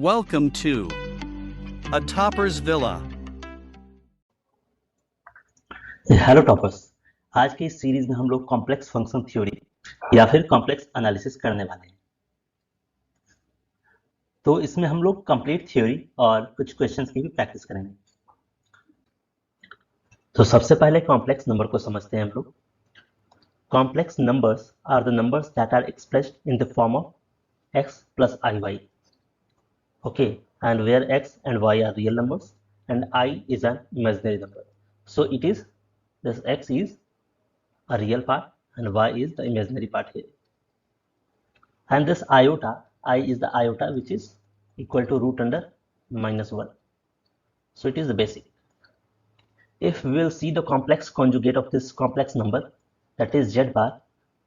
Welcome to A Topper's Villa. Hello toppers. आज की इस सीरीज में हम लोग कॉम्प्लेक्स फंक्शन थ्योरी या फिर कॉम्प्लेक्स एनालिसिस करने वाले हैं। तो इसमें हम लोग कंप्लीट थ्योरी और कुछ क्वेश्चंस की भी प्रैक्टिस करेंगे। तो सबसे पहले कॉम्प्लेक्स नंबर को समझते हैं हम लोग। Complex numbers are the numbers that are expressed in the form of x plus iy. Okay, and where x and y are real numbers and I is an imaginary number. So it is, this x is a real part and y is the imaginary part here. And this iota, I is the iota which is equal to root under -1. So it is the basic. If we will see the complex conjugate of this complex number, that is z bar,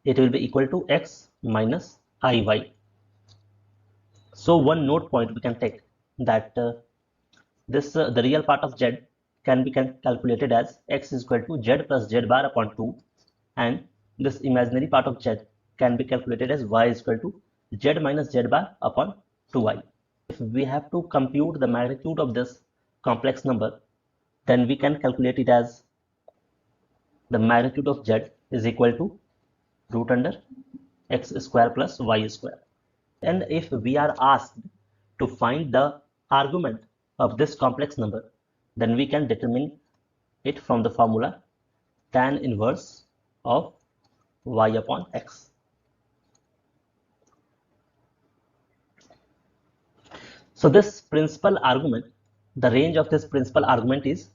it will be equal to x minus iy. So one note point we can take that the real part of z can be calculated as x is equal to z plus z bar upon 2, and this imaginary part of z can be calculated as y is equal to z minus z bar upon 2i. If we have to compute the magnitude of this complex number, then we can calculate it as the magnitude of z is equal to root under x square plus y square. And if we are asked to find the argument of this complex number, then we can determine it from the formula tan inverse of y upon x. So this principal argument, the range of this principal argument is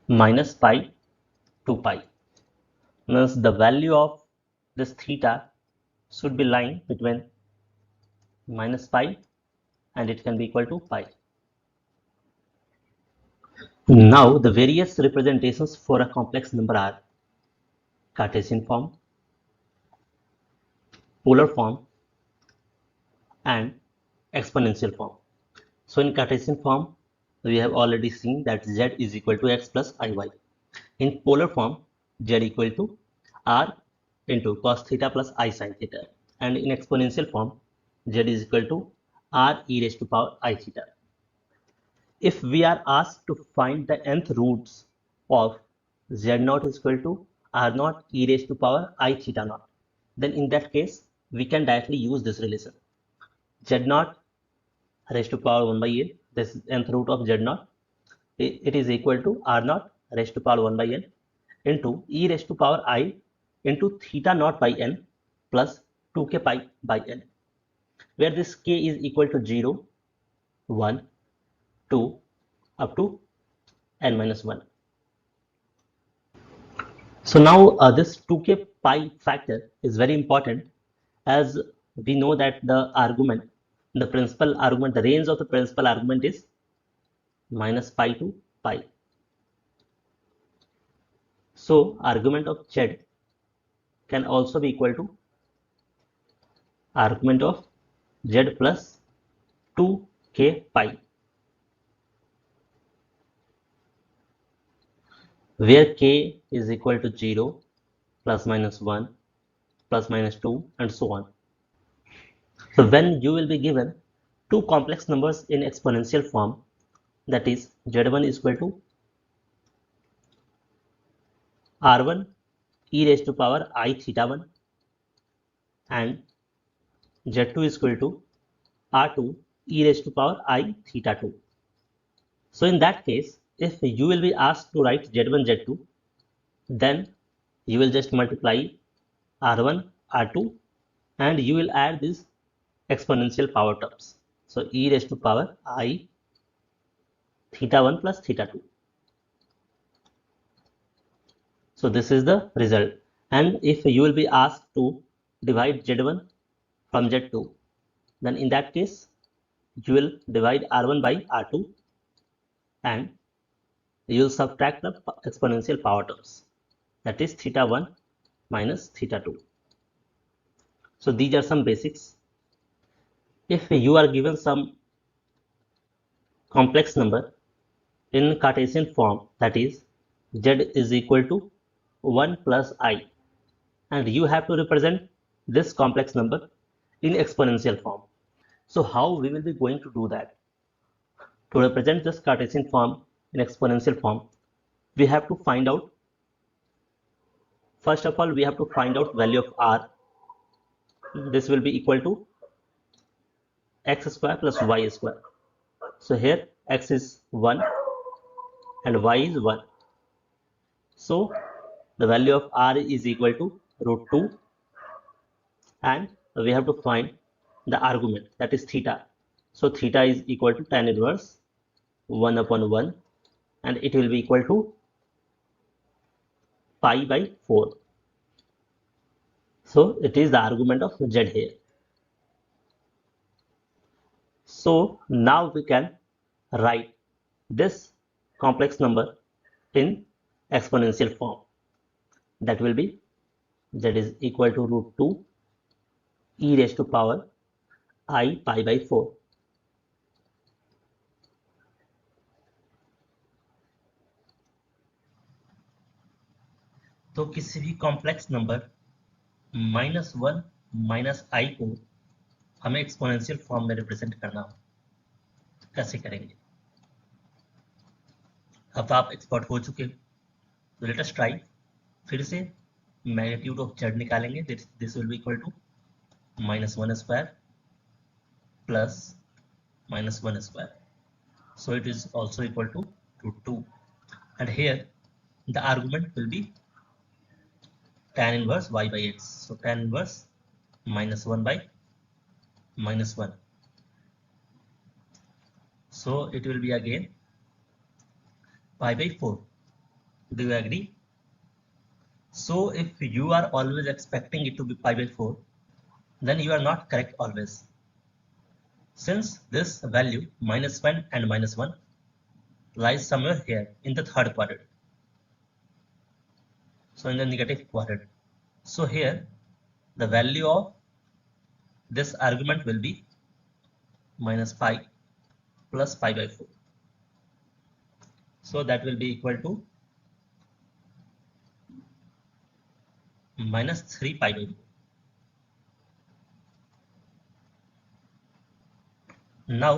minus pi to pi. Means the value of this theta should be lying between minus pi and it can be equal to pi. Now the various representations for a complex number are Cartesian form, polar form, and exponential form. So in Cartesian form, we have already seen that z is equal to x plus iy. In polar form, z equal to r into cos theta plus I sin theta, and in exponential form, z is equal to r e raised to power I theta. If we are asked to find the nth roots of z naught is equal to r naught e raised to power I theta naught, then in that case, we can directly use this relation. Z naught raised to power 1 by n, this is nth root of z naught, it is equal to r naught raised to power 1 by n into e raised to power I into theta naught by n plus 2k pi by n, where this k is equal to 0, 1, 2 up to n minus 1. So now this 2k pi factor is very important, as we know that the argument, the principal argument, the range of the principal argument is minus pi to pi. So argument of z can also be equal to argument of z plus 2k pi, where k is equal to 0, plus minus 1, plus minus 2, and so on. So when you will be given two complex numbers in exponential form, that is z1 is equal to r1 e raised to power I theta 1 and z2 is equal to r2 e raised to power I theta 2. So in that case, if you will be asked to write z1 z2, then you will just multiply r1 r2 and you will add these exponential power terms. So e raised to power I theta 1 plus theta 2. So this is the result. And if you will be asked to divide z1 from z2, then in that case, you will divide r1 by r2 and you will subtract the exponential power terms, that is theta 1 minus theta 2. So these are some basics. If you are given some complex number in Cartesian form, that is z is equal to 1 plus I, and you have to represent this complex number in exponential form. So how we will be going to do that? To represent this Cartesian form in exponential form, we have to find out, first of all, we have to find out value of r. This will be equal to x square plus y square. So here x is 1 and y is 1. So the value of r is equal to root 2, and we have to find the argument, that is theta. So theta is equal to tan inverse 1 upon 1, and it will be equal to pi by 4. So it is the argument of z here. So now we can write this complex number in exponential form. That will be z is equal to root 2 e raised to power I pi by 4. तो किसी भी complex number -1 minus आई को हमें exponential form में represent करना हो, कैसे करेंगे? अब तो आप एक्सपर्ट हो चुके हो, तो लेट अस ट्राई. फिर से मैग्नीट्यूड ऑफ z निकालेंगे. This will be equal to -1 square plus -1 square. So it is also equal to root 2, and here the argument will be tan inverse y by x. So tan inverse -1 by -1. So it will be again pi by 4. Do you agree? So if you are always expecting it to be pi by 4, then you are not correct always. Since this value -1 and -1 lies somewhere here in the third quadrant, so in the negative quadrant. So here the value of this argument will be minus pi plus pi by 4. So that will be equal to minus 3 pi by 4. Now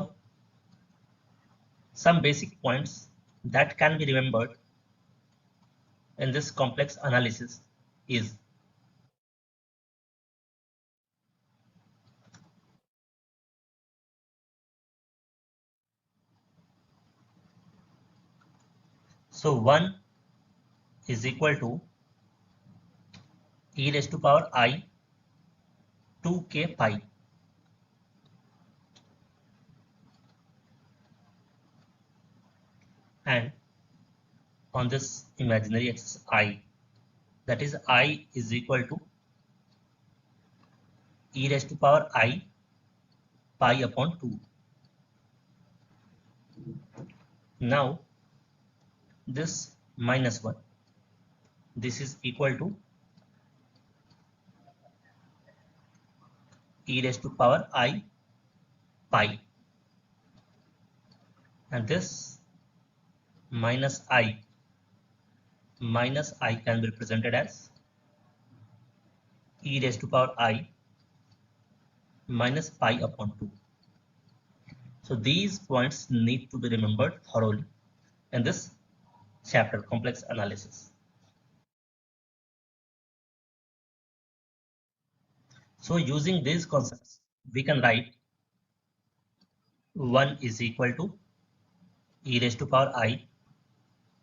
some basic points that can be remembered in this complex analysis is so 1 is equal to e raised to power I 2k pi, and on this imaginary axis I, that is I is equal to e raised to power I pi upon 2. Now this -1, this is equal to e raised to power I pi, and this minus I can be represented as e raised to power I minus pi upon 2. So these points need to be remembered thoroughly in this chapter, complex analysis. So using these concepts, we can write 1 is equal to e raised to power I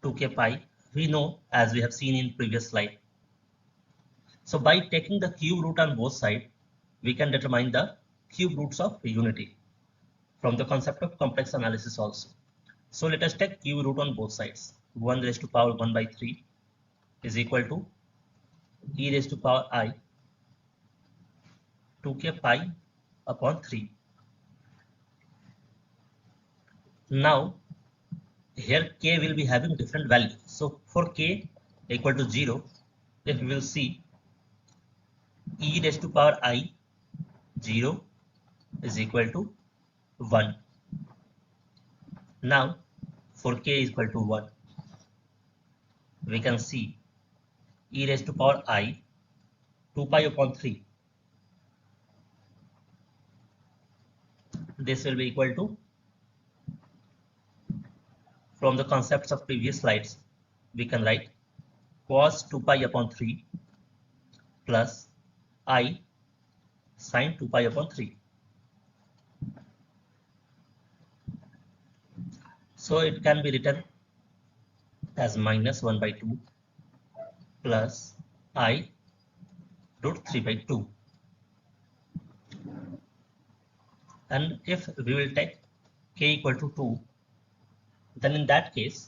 2k pi. We know, as we have seen in previous slide. So by taking the cube root on both sides, we can determine the cube roots of unity from the concept of complex analysis also. So let us take cube root on both sides. 1 raised to power 1 by 3 is equal to e raised to power I 2k pi upon 3. Now here k will be having different values. So for k equal to 0, if we will see e raised to power I 0 is equal to 1. Now for k is equal to 1, we can see e raised to power I 2 pi upon 3 this will be equal to, from the concepts of previous slides, we can write cos 2 pi upon 3 plus I sin 2 pi upon 3. So it can be written as minus 1 by 2 plus I root 3 by 2. And if we will take k equal to 2, then in that case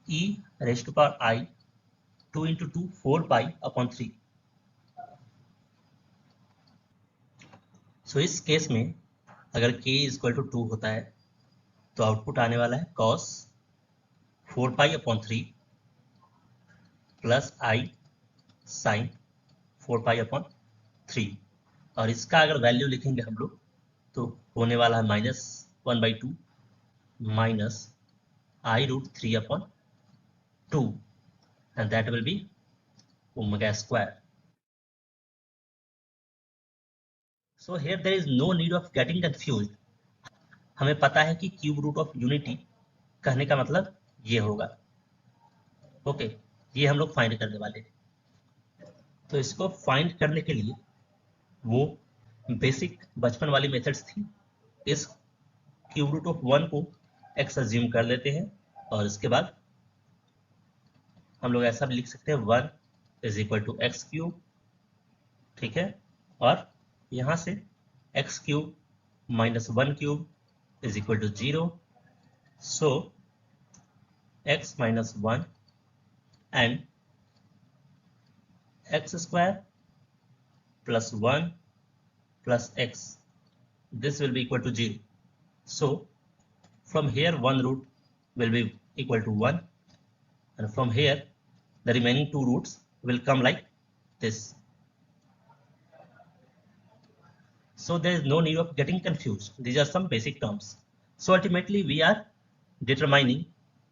e raised to power I 2 into 2 4 pi upon 3. So इस case में अगर k is equal to 2 होता है तो output आने वाला है cos 4 pi upon 3 plus I sin 4 pi upon 3, और इसका अगर वैल्यू लिखेंगे हम लोग तो होने वाला है minus 1 by 2 minus I root 3 upon 2, and that will be omega square. So here there is no need of getting confused. हमें पता है कि क्यूब रूट ऑफ यूनिटी कहने का मतलब ये होगा. ओके, ये हम लोग फाइंड करने वाले हैं. तो इसको फाइंड करने के लिए वो बेसिक बचपन वाली मेथड्स थी. इस क्यूब रूट ऑफ 1 को x अज्यूम कर लेते हैं और इसके बाद हम लोग ऐसा भी लिख सकते हैं 1 is equal to x cube. ठीक है, और यहां से x cube minus 1 cube is equal to 0. So x minus 1 and x square plus 1 plus x, this will be equal to 0. So from here one root will be equal to 1, and from here the remaining two roots will come like this. So there is no need of getting confused. These are some basic terms. So ultimately we are determining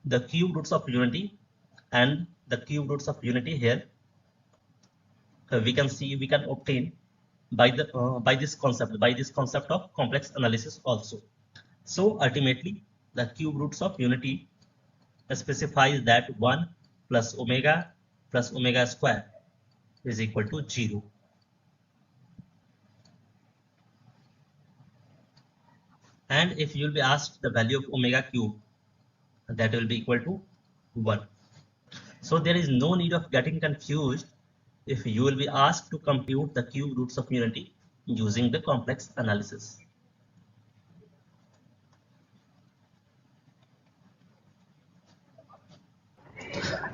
the cube roots of unity, and the cube roots of unity here we can obtain by this concept of complex analysis also. So ultimately the cube roots of unity specifies that 1 plus omega square is equal to 0. And if you will be asked the value of omega cube, that will be equal to 1. So there is no need of getting confused if you will be asked to compute the cube roots of unity using the complex analysis.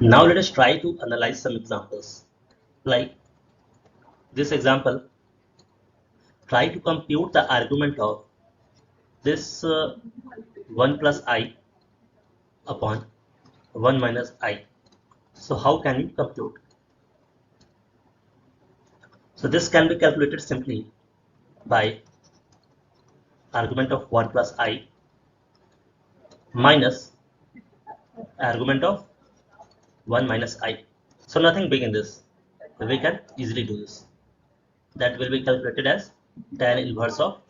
Now let us try to analyze some examples. Like this example, try to compute the argument of this 1 plus I upon 1 minus I. So how can you compute? So this can be calculated simply by argument of 1 plus I minus argument of 1 minus I. So nothing big in this. We can easily do this. That will be calculated as tan inverse of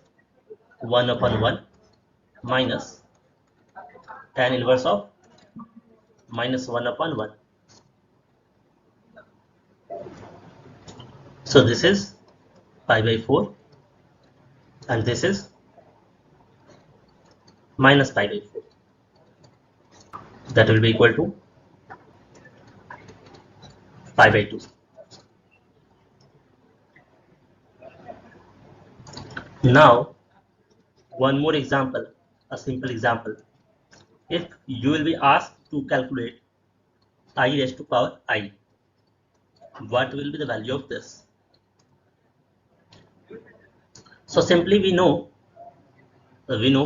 1 upon 1 minus tan inverse of minus 1 upon 1. So this is pi by 4 and this is minus pi by 4. That will be equal to pi by 2. Now one more example, a simple example. If you will be asked to calculate I raised to power I, what will be the value of this? So simply we know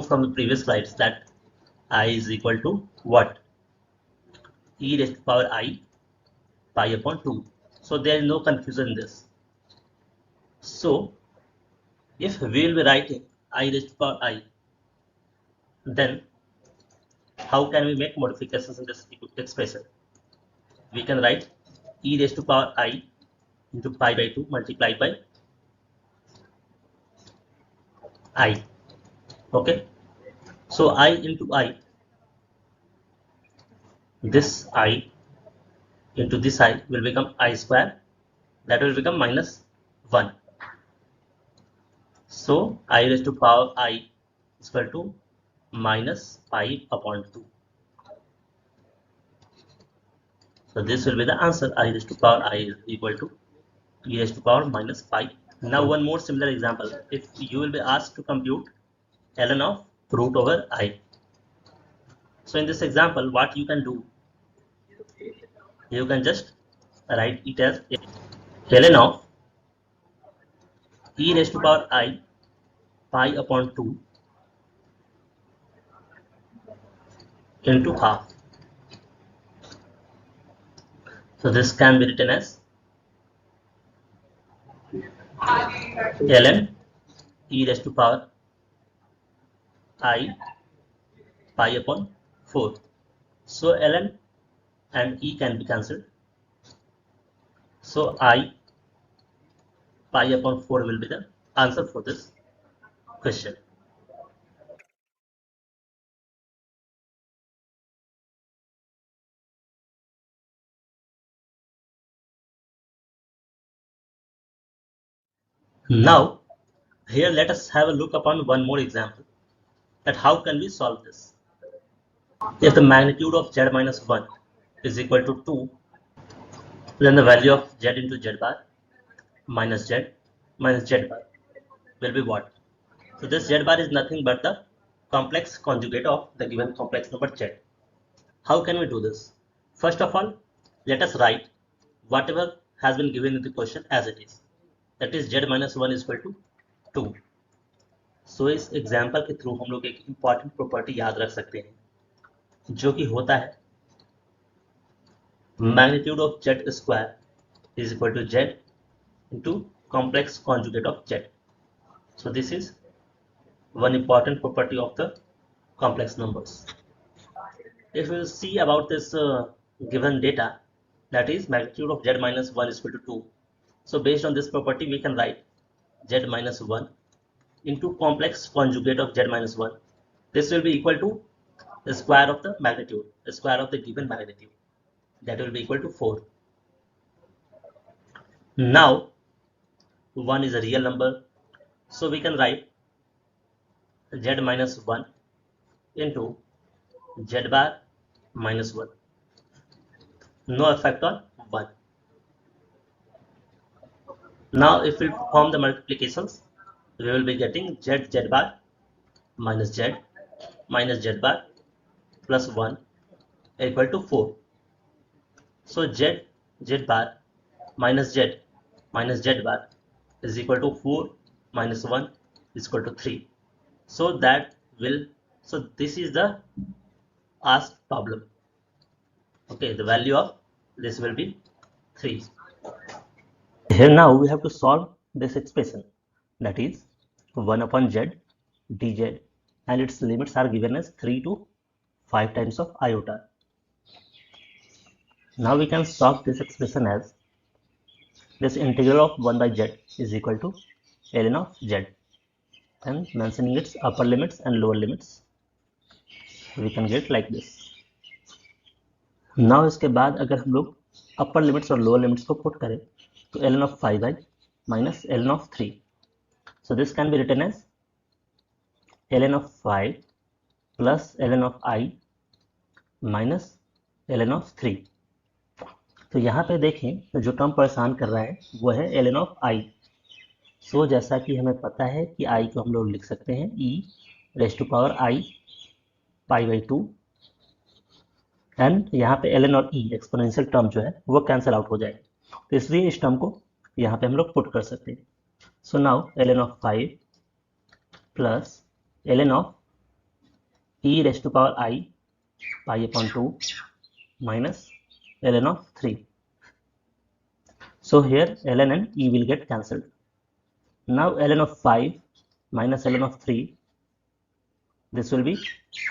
from the previous slides that I is equal to what? E raised to power I pi upon 2. So there is no confusion in this. So if we will be writing I raised to power I, then how can we make modifications in this expression? We can write e raised to power I into pi by 2 multiplied by I. Okay, so I into I, this I into this I will become I square, that will become minus 1. So I raised to power I is equal to minus 5 upon 2. So this will be the answer. I raised to power I is equal to e raised to power minus 5. Now one more similar example. If you will be asked to compute ln of root over I. So in this example, what you can do, you can just write it as ln of e raised to power I pi upon 2 into half. So this can be written as ln e raised to power I pi upon 4. So ln and e can be cancelled. So I pi upon 4 will be the answer for this question. Now here let us have a look upon one more example, that how can we solve this. If the magnitude of z minus 1 is equal to 2, then the value of z into z bar minus z bar will be what? So this z bar is nothing but the complex conjugate of the given complex number z. How can we do this? First of all, let us write whatever has been given in the question as it is. That is z minus 1 is equal to 2. So इस example के through हम लोग एक important property याद रख सकते हैं, जो कि होता है magnitude of z square is equal to z into complex conjugate of z. So this is one important property of the complex numbers. If we see about this given data, that is magnitude of z minus 1 is equal to 2. So based on this property, we can write z minus 1 into complex conjugate of z minus 1. This will be equal to the square of the magnitude, the square of the given magnitude. That will be equal to 4. Now 1 is a real number, so we can write z minus 1 into z bar minus 1. No effect on 1. Now if we perform the multiplications, we will be getting z bar minus z bar plus 1 equal to 4. So z bar minus z bar is equal to 4 minus 1 is equal to 3. So this is the asked problem. Okay, the value of this will be 3. Here now we have to solve this expression, that is 1 upon z dz, and its limits are given as 3 to 5 times of iota. Now we can solve this expression as this integral of 1 by z is equal to ln of z, and mentioning its upper limits and lower limits, we can get like this. Now इसके बाद अगर हम लोग अपर limits और lower limits को put करें तो ln of 5i minus ln of 3. So this can be written as ln of 5 plus ln of I minus ln of 3. तो यहाँ पे देखें तो जो टर्म परेशान कर रहा है वो है ln of I. सो जैसा कि हमें पता है कि I को हम लोग लिख सकते हैं e raise to power I pi by 2, and यहाँ पे ln और e एक्सपोनेंशियल टर्म जो है वो कैंसिल आउट हो जाएगा, तो इसलिए इस टर्म को यहाँ पे हम लोग पुट कर सकते हैं. So now ln of 5 plus ln of e raise to power I pi upon 2 minus ln of 3. So here ln and e will get cancelled. Now ln of 5 minus ln of 3, this will be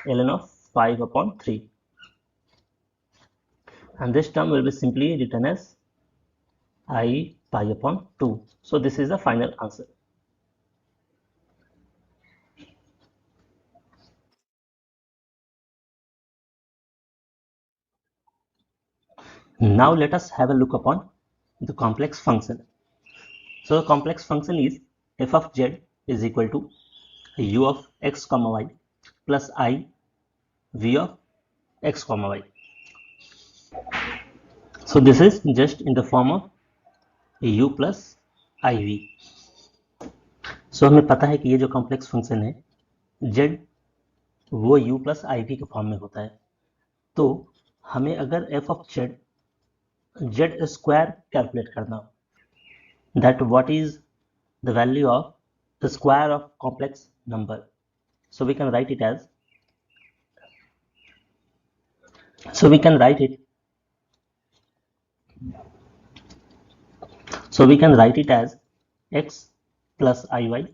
ln of 5 upon 3. And this term will be simply written as I pi upon 2. So this is the final answer. Now let us have a look upon the complex function. So the complex function is f of z is equal to u of x comma y plus I v of x comma y. So this is just in the form of u plus iv. So हमें पता है कि ये जो complex function है z वो u plus iv के form में होता है, तो हमें अगर f of z square calculate करना हो, that what is the value of the square of complex number, so we can write it as x plus iy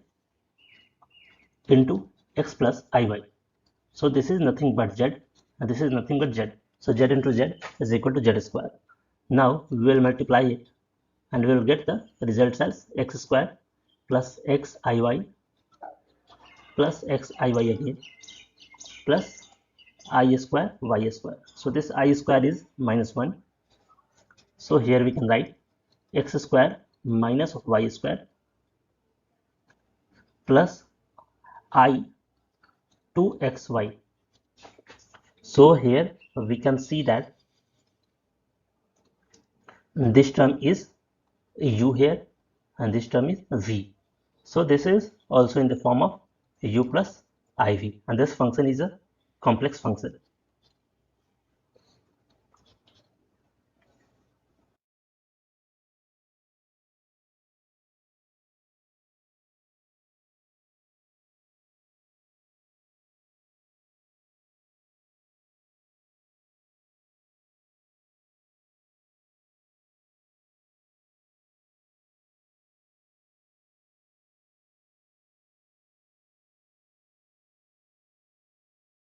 into x plus iy. So this is nothing but z and this is nothing but z. So z into z is equal to z square. Now we will multiply it and we will get the results as x square plus x iy plus x iy again plus I square y square. So this I square is minus 1. So here we can write x square minus of y square plus I 2xy. So here we can see that this term is u here and this term is v. So this is also in the form of u plus iv, and this function is a complex function.